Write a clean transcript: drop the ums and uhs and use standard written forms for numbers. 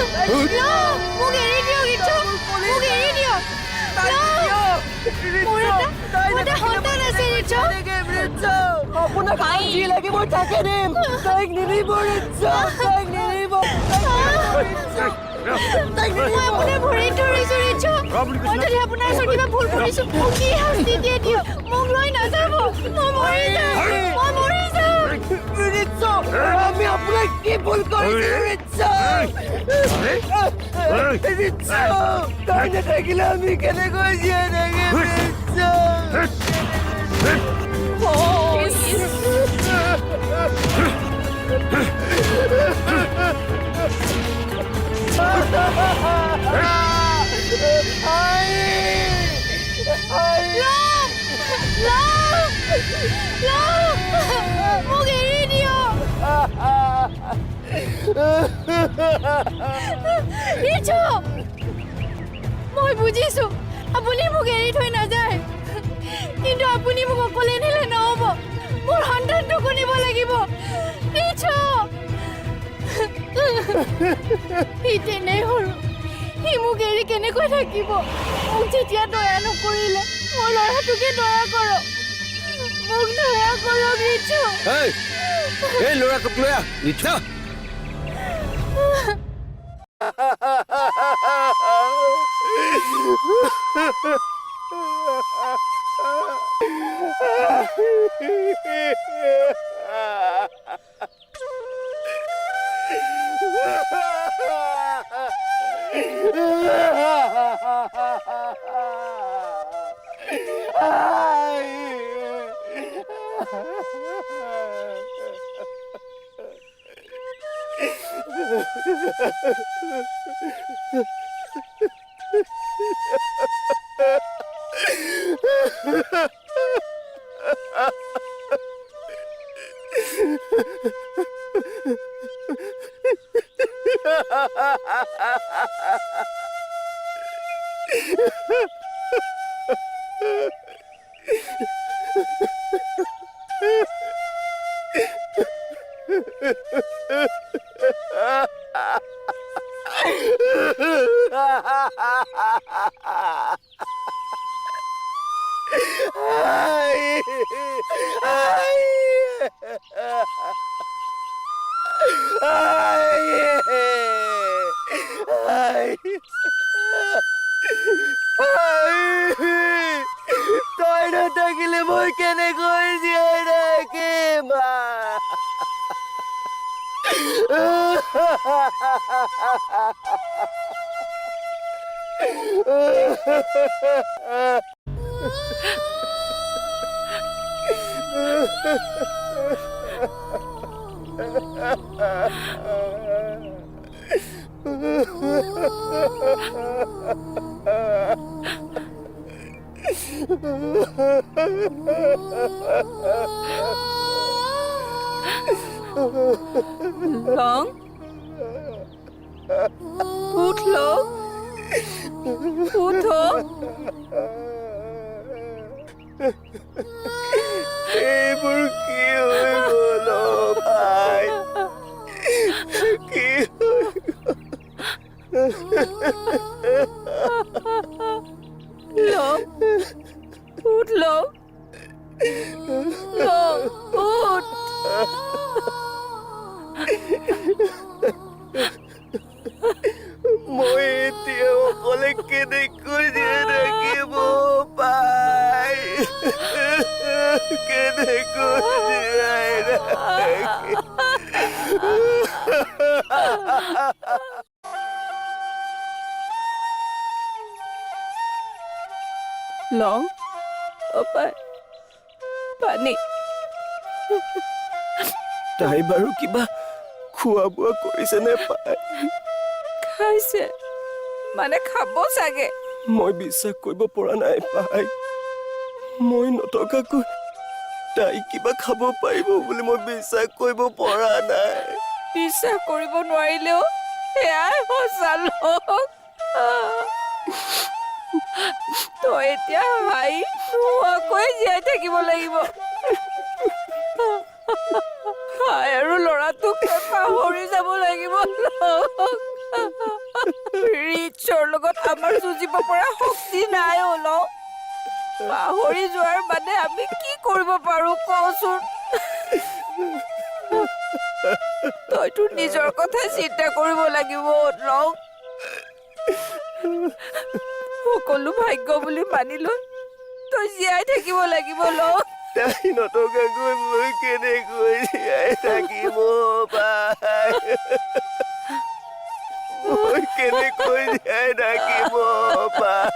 মোক এৰি দিয়ক ইচ্ছু মোক এৰি দিয়ক মোৰ এটা সন্তান আছে ইচ্ছু আপোনাক যি লাগিব তাকে দিম তাইক নিদিব তাইক নিদিব মই আপোনাৰ ভৰিত ধৰিছো ইচ্ছু মই যদি আপোনাৰ ওচৰত কিবা ভুল কৰিছো মোক কি শাস্তি দিয়ে দিয়ক মোক লৈ নাযাব মই মৰি যাম আমি আপোনাক কি ভুল কৰিছো তাই নাথাকিলে আমি কেনেকৈ জীয়াই থাকিম মোক এৰি দিয়ক ইচ্ছু মই বুজিছো আপুনি মোক এৰি থৈ নাযায় কিন্তু আপুনি মোক অকলে নিলে নহ'ব মোৰ সন্তানটোকো নিব লাগিব ইচ্ছু সি তেনেই সৰু সি মোক এৰি কেনেকৈ থাকিব মোক যেতিয়া দয়া নকৰিলে মোৰ ল'ৰাটোকে দয়া কৰক মোক দয়া কৰক ইচ্ছু এই ল'ৰাটোক লৈ আহ নিঠা তই নাথাকিলে মই কেনেকৈ জীয়াই থাকিম লং উঠ লং উঠো এইবোৰ কি হৈ গ'ল ভাই কি লং উঠ লং লং উঠ মই এতিয়া অকলে কেনেকৈ জীয়াই থাকিব পাই কেনেকৈ জীয়াই থাকিম লং পানী তাই বাৰু কিবা খোৱা বোৱা কৰিছে নে পাই খাইছে মানে খাব চাগে মই বিশ্বাস কৰিব পৰা নাই পাই মই নথকাকৈ তাই কিবা খাব পাৰিব বুলি মই বিশ্বাস কৰিব পৰা নাই বিশ্বাস কৰিব নোৱাৰিলেও এয়াই সঁচা লং তই এতিয়া ভাই নোহোৱাকৈ জীয়াই থাকিব লাগিব আৰু ল'ৰাটোক পাহৰি যাব লাগিব লং ৰিচৰ লগত আমাৰ যুঁজিব পৰা শক্তি নাই লওঁ। পাহৰি যোৱাৰ মানে আমি কি কৰিব পাৰো কচোন? তই তোৰ নিজৰ কথা চিন্তা কৰিব লাগিব লওঁ। সকলো ভাগ্য বুলি মানি লৈ তই জীয়াই থাকিব লাগিব লওঁ। তাই নথকাকৈ মই কেনেকৈ জীয়াই থাকিম পাই? মই কেনেকৈ জীয়াই থাকিম পাই?